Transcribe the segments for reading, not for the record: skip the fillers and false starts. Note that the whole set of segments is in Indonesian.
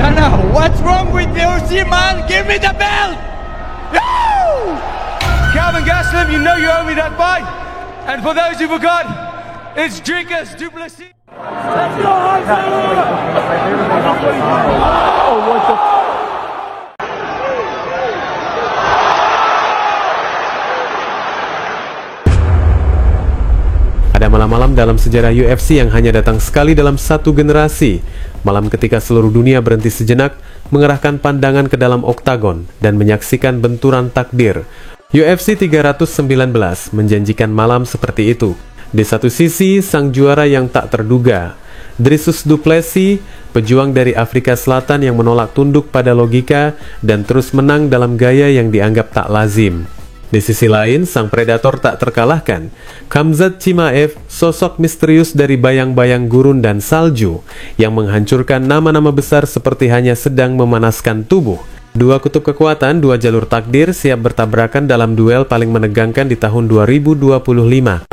No, what's wrong with the OC, man? Give me the belt! No! Calvin Gastelum, you know you owe me that fight. And for those who forgot, it's Dricus du Plessis. Let's go, oh, what the... Ada malam-malam dalam sejarah UFC yang hanya datang sekali dalam satu generasi. Malam ketika seluruh dunia berhenti sejenak, mengerahkan pandangan ke dalam oktagon, dan menyaksikan benturan takdir. UFC 319 menjanjikan malam seperti itu. Di satu sisi, sang juara yang tak terduga, Dricus du Plessis, pejuang dari Afrika Selatan yang menolak tunduk pada logika dan terus menang dalam gaya yang dianggap tak lazim. Di sisi lain, sang predator tak terkalahkan, Khamzat Chimaev, sosok misterius dari bayang-bayang gurun dan salju, yang menghancurkan nama-nama besar seperti hanya sedang memanaskan tubuh. Dua kutub kekuatan, dua jalur takdir siap bertabrakan dalam duel paling menegangkan di tahun 2025.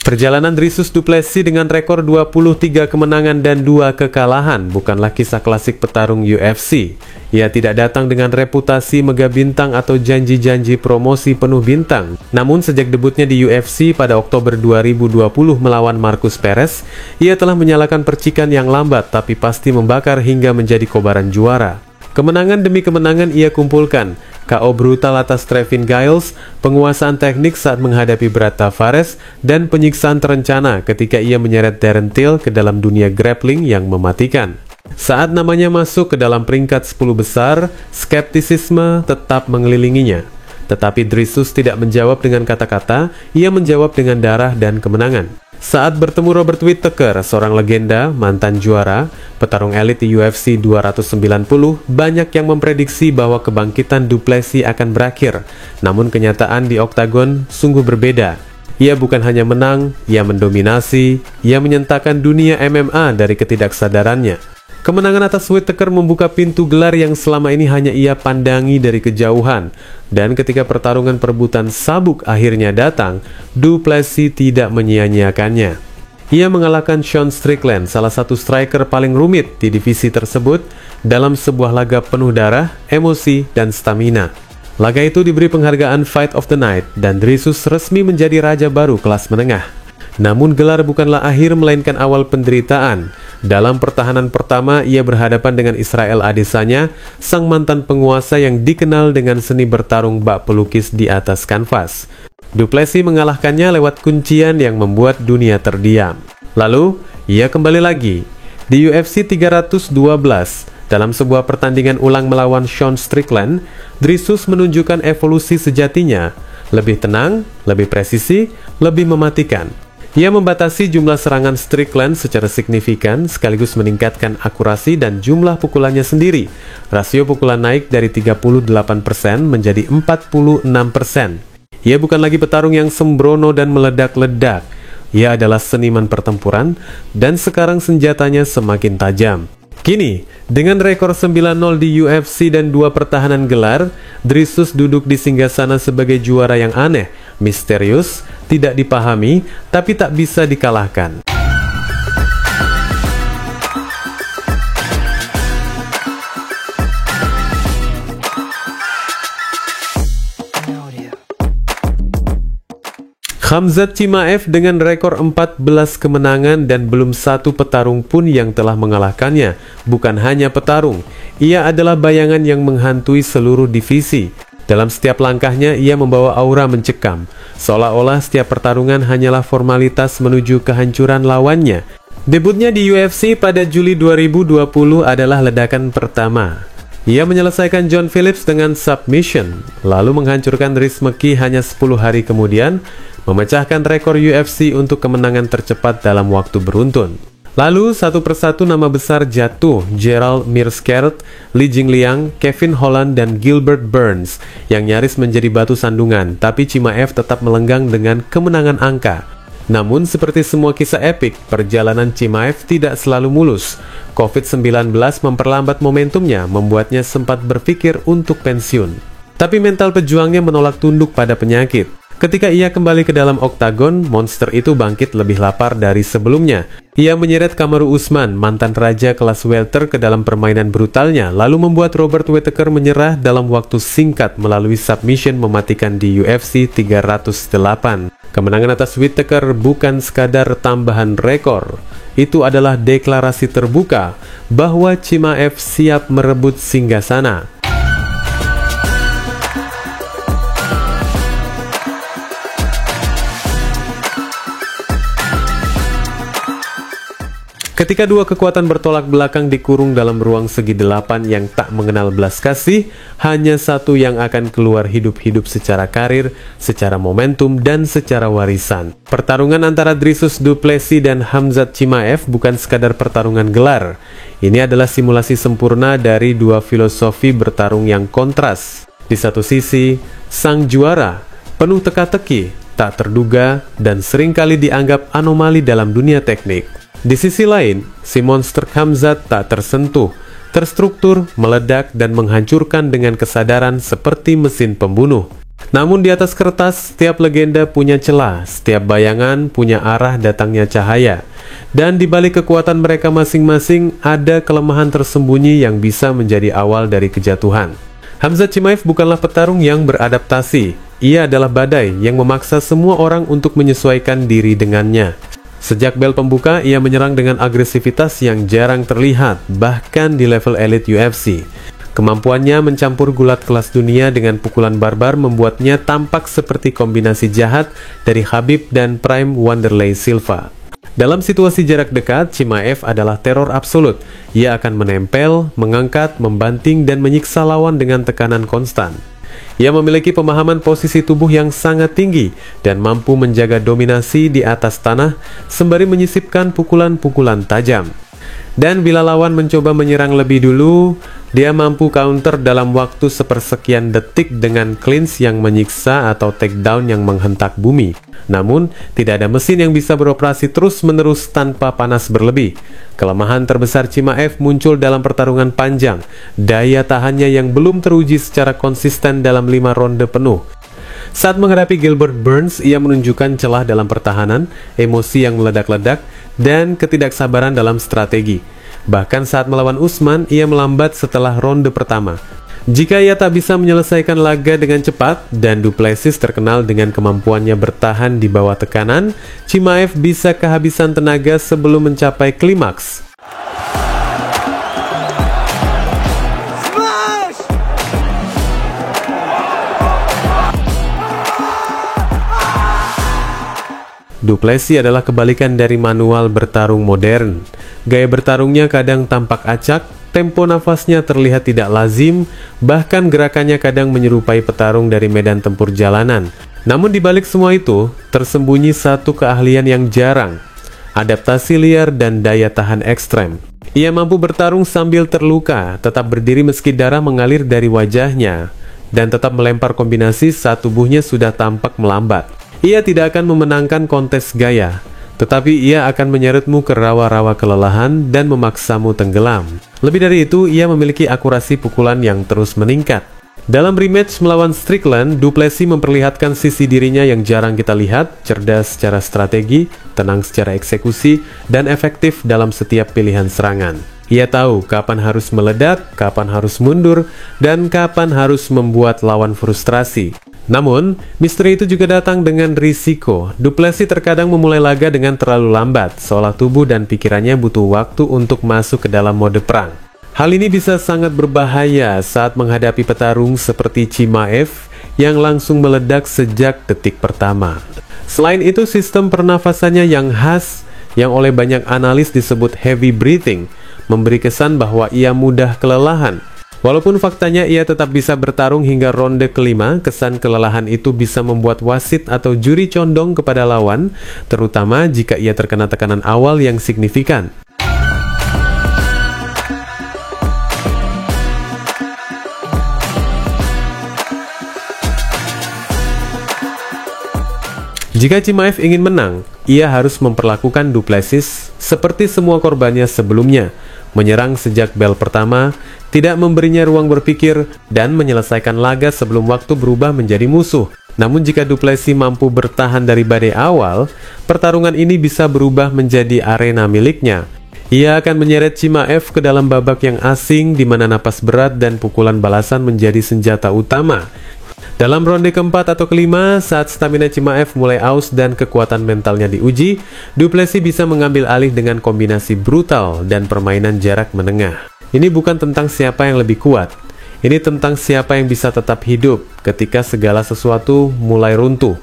Perjalanan Dricus du Plessis dengan rekor 23 kemenangan dan 2 kekalahan bukanlah kisah klasik petarung UFC. Ia tidak datang dengan reputasi mega bintang atau janji-janji promosi penuh bintang. Namun sejak debutnya di UFC pada Oktober 2020 melawan Marcus Perez, ia telah menyalakan percikan yang lambat tapi pasti membakar hingga menjadi kobaran juara. Kemenangan demi kemenangan ia kumpulkan. KO brutal atas Trevin Giles, penguasaan teknik saat menghadapi Brad Tavares, dan penyiksaan terencana ketika ia menyeret Darren Till ke dalam dunia grappling yang mematikan. Saat namanya masuk ke dalam peringkat 10 besar, skeptisisme tetap mengelilinginya. Tetapi Dricus tidak menjawab dengan kata-kata, ia menjawab dengan darah dan kemenangan. Saat bertemu Robert Whittaker, seorang legenda, mantan juara, petarung elit di UFC 290, banyak yang memprediksi bahwa kebangkitan du Plessis akan berakhir. Namun kenyataan di oktagon sungguh berbeda. Ia bukan hanya menang, ia mendominasi, ia menyentakan dunia MMA dari ketidaksadarannya. Kemenangan atas Whittaker membuka pintu gelar yang selama ini hanya ia pandangi dari kejauhan. Dan ketika pertarungan perebutan sabuk akhirnya datang, du Plessis tidak menyia-nyiakannya. Ia mengalahkan Sean Strickland, salah satu striker paling rumit di divisi tersebut, dalam sebuah laga penuh darah, emosi, dan stamina. Laga itu diberi penghargaan Fight of the Night, dan Dricus resmi menjadi raja baru kelas menengah. Namun gelar bukanlah akhir melainkan awal penderitaan. Dalam pertahanan pertama, ia berhadapan dengan Israel Adesanya, sang mantan penguasa yang dikenal dengan seni bertarung bak pelukis di atas kanvas. Du Plessis mengalahkannya lewat kuncian yang membuat dunia terdiam. Lalu, ia kembali lagi. Di UFC 312, dalam sebuah pertandingan ulang melawan Sean Strickland, Dricus menunjukkan evolusi sejatinya. Lebih tenang, lebih presisi, lebih mematikan. Ia membatasi jumlah serangan Strickland secara signifikan sekaligus meningkatkan akurasi dan jumlah pukulannya sendiri. Rasio pukulan naik dari 38% menjadi 46%. Ia bukan lagi petarung yang sembrono dan meledak-ledak. Ia adalah seniman pertempuran dan sekarang senjatanya semakin tajam. Kini, dengan rekor 9-0 di UFC dan 2 pertahanan gelar, Dricus duduk di singgasana sebagai juara yang aneh, misterius, tidak dipahami, tapi tak bisa dikalahkan. Khamzat Chimaev dengan rekor 14 kemenangan dan belum satu petarung pun yang telah mengalahkannya. Bukan hanya petarung, ia adalah bayangan yang menghantui seluruh divisi. Dalam setiap langkahnya, ia membawa aura mencekam. Seolah-olah setiap pertarungan hanyalah formalitas menuju kehancuran lawannya. Debutnya di UFC pada Juli 2020 adalah ledakan pertama. Ia menyelesaikan John Phillips dengan submission, lalu menghancurkan Rhys McKee hanya 10 hari kemudian, memecahkan rekor UFC untuk kemenangan tercepat dalam waktu beruntun. Lalu, satu persatu nama besar jatuh, Gerald Meerschaert, Li Jingliang, Kevin Holland, dan Gilbert Burns, yang nyaris menjadi batu sandungan, tapi Chimaev tetap melenggang dengan kemenangan angka. Namun seperti semua kisah epik, perjalanan Chimaev tidak selalu mulus. COVID-19 memperlambat momentumnya, membuatnya sempat berpikir untuk pensiun. Tapi mental pejuangnya menolak tunduk pada penyakit. Ketika ia kembali ke dalam oktagon, monster itu bangkit lebih lapar dari sebelumnya. Ia menyeret Kamaru Usman, mantan raja kelas welter, ke dalam permainan brutalnya, lalu membuat Robert Whittaker menyerah dalam waktu singkat melalui submission mematikan di UFC 308. Kemenangan atas Whittaker bukan sekadar tambahan rekor. Itu adalah deklarasi terbuka bahwa Chimaev siap merebut singgasana. Ketika dua kekuatan bertolak belakang dikurung dalam ruang segi 8 yang tak mengenal belas kasih, hanya satu yang akan keluar hidup-hidup secara karir, secara momentum, dan secara warisan. Pertarungan antara Dricus Du Plessis dan Khamzat Chimaev bukan sekadar pertarungan gelar. Ini adalah simulasi sempurna dari dua filosofi bertarung yang kontras. Di satu sisi, sang juara, penuh teka-teki, tak terduga, dan seringkali dianggap anomali dalam dunia teknik. Di sisi lain, si monster Khamzat tak tersentuh, terstruktur, meledak, dan menghancurkan dengan kesadaran seperti mesin pembunuh. Namun di atas kertas, setiap legenda punya celah, setiap bayangan punya arah datangnya cahaya. Dan di balik kekuatan mereka masing-masing, ada kelemahan tersembunyi yang bisa menjadi awal dari kejatuhan. Khamzat Chimaev bukanlah petarung yang beradaptasi. Ia adalah badai yang memaksa semua orang untuk menyesuaikan diri dengannya. Sejak bel pembuka, ia menyerang dengan agresivitas yang jarang terlihat, bahkan di level elit UFC. Kemampuannya mencampur gulat kelas dunia dengan pukulan barbar membuatnya tampak seperti kombinasi jahat dari Khabib dan Prime Wanderlei Silva. Dalam situasi jarak dekat, Chimaev adalah teror absolut. Ia akan menempel, mengangkat, membanting, dan menyiksa lawan dengan tekanan konstan. Ia memiliki pemahaman posisi tubuh yang sangat tinggi dan mampu menjaga dominasi di atas tanah sembari menyisipkan pukulan-pukulan tajam. Dan bila lawan mencoba menyerang lebih dulu, dia mampu counter dalam waktu sepersekian detik dengan clinch yang menyiksa atau takedown yang menghentak bumi. Namun, tidak ada mesin yang bisa beroperasi terus-menerus tanpa panas berlebih. Kelemahan terbesar Chimaev muncul dalam pertarungan panjang, daya tahannya yang belum teruji secara konsisten dalam 5 ronde penuh. Saat menghadapi Gilbert Burns, ia menunjukkan celah dalam pertahanan, emosi yang meledak-ledak, dan ketidaksabaran dalam strategi. Bahkan saat melawan Usman, ia melambat setelah ronde pertama. Jika ia tak bisa menyelesaikan laga dengan cepat, dan Du Plessis terkenal dengan kemampuannya bertahan di bawah tekanan, Chimaev bisa kehabisan tenaga sebelum mencapai klimaks. Du Plessis adalah kebalikan dari manual bertarung modern. Gaya bertarungnya kadang tampak acak, tempo nafasnya terlihat tidak lazim, bahkan gerakannya kadang menyerupai petarung dari medan tempur jalanan. Namun di balik semua itu, tersembunyi satu keahlian yang jarang, adaptasi liar dan daya tahan ekstrem. Ia mampu bertarung sambil terluka, tetap berdiri meski darah mengalir dari wajahnya, dan tetap melempar kombinasi saat tubuhnya sudah tampak melambat. Ia tidak akan memenangkan kontes gaya, tetapi ia akan menyeretmu ke rawa-rawa kelelahan dan memaksamu tenggelam. Lebih dari itu, ia memiliki akurasi pukulan yang terus meningkat. Dalam rematch melawan Strickland, Du Plessis memperlihatkan sisi dirinya yang jarang kita lihat, cerdas secara strategi, tenang secara eksekusi, dan efektif dalam setiap pilihan serangan. Ia tahu kapan harus meledak, kapan harus mundur, dan kapan harus membuat lawan frustrasi. Namun, misteri itu juga datang dengan risiko. Du Plessis terkadang memulai laga dengan terlalu lambat, seolah tubuh dan pikirannya butuh waktu untuk masuk ke dalam mode perang. Hal ini bisa sangat berbahaya saat menghadapi petarung seperti Chimaev yang langsung meledak sejak detik pertama. Selain itu, sistem pernafasannya yang khas, yang oleh banyak analis disebut heavy breathing, memberi kesan bahwa ia mudah kelelahan. Walaupun faktanya ia tetap bisa bertarung hingga ronde kelima, kesan kelelahan itu bisa membuat wasit atau juri condong kepada lawan, terutama jika ia terkena tekanan awal yang signifikan. Jika Chimaev ingin menang, ia harus memperlakukan Du Plessis seperti semua korbannya sebelumnya, menyerang sejak bel pertama, tidak memberinya ruang berpikir, dan menyelesaikan laga sebelum waktu berubah menjadi musuh. Namun jika Du Plessis mampu bertahan dari badai awal, pertarungan ini bisa berubah menjadi arena miliknya. Ia akan menyeret Chimaev ke dalam babak yang asing di mana napas berat dan pukulan balasan menjadi senjata utama. Dalam ronde keempat atau kelima, saat stamina Chimaev mulai aus dan kekuatan mentalnya diuji, Du Plessis bisa mengambil alih dengan kombinasi brutal dan permainan jarak menengah. Ini bukan tentang siapa yang lebih kuat. Ini tentang siapa yang bisa tetap hidup ketika segala sesuatu mulai runtuh.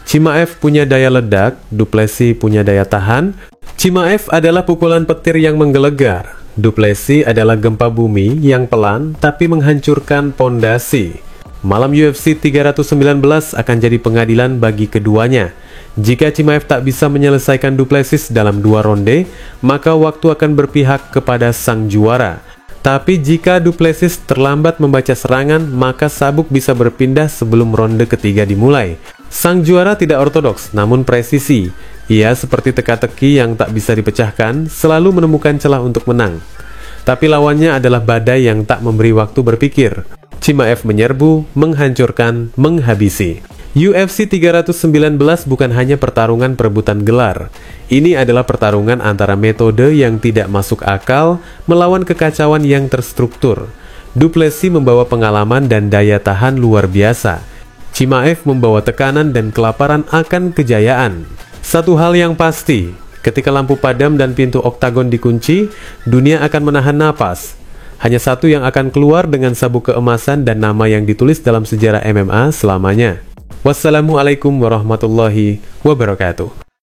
Chimaev punya daya ledak, Du Plessis punya daya tahan. Chimaev adalah pukulan petir yang menggelegar. Du Plessis adalah gempa bumi yang pelan tapi menghancurkan pondasi. Malam UFC 319 akan jadi pengadilan bagi keduanya. Jika Chimaev tak bisa menyelesaikan Du Plessis dalam 2 ronde, maka waktu akan berpihak kepada sang juara. Tapi jika Du Plessis terlambat membaca serangan, maka sabuk bisa berpindah sebelum ronde ketiga dimulai. Sang juara tidak ortodoks, namun presisi. Ia seperti teka-teki yang tak bisa dipecahkan, selalu menemukan celah untuk menang. Tapi lawannya adalah badai yang tak memberi waktu berpikir. Chimaev menyerbu, menghancurkan, menghabisi. UFC 319 bukan hanya pertarungan perebutan gelar. Ini adalah pertarungan antara metode yang tidak masuk akal melawan kekacauan yang terstruktur. Du Plessis membawa pengalaman dan daya tahan luar biasa. Chimaev membawa tekanan dan kelaparan akan kejayaan. Satu hal yang pasti, ketika lampu padam dan pintu oktagon dikunci, dunia akan menahan napas. Hanya satu yang akan keluar dengan sabuk keemasan dan nama yang ditulis dalam sejarah MMA selamanya. Wassalamualaikum warahmatullahi wabarakatuh.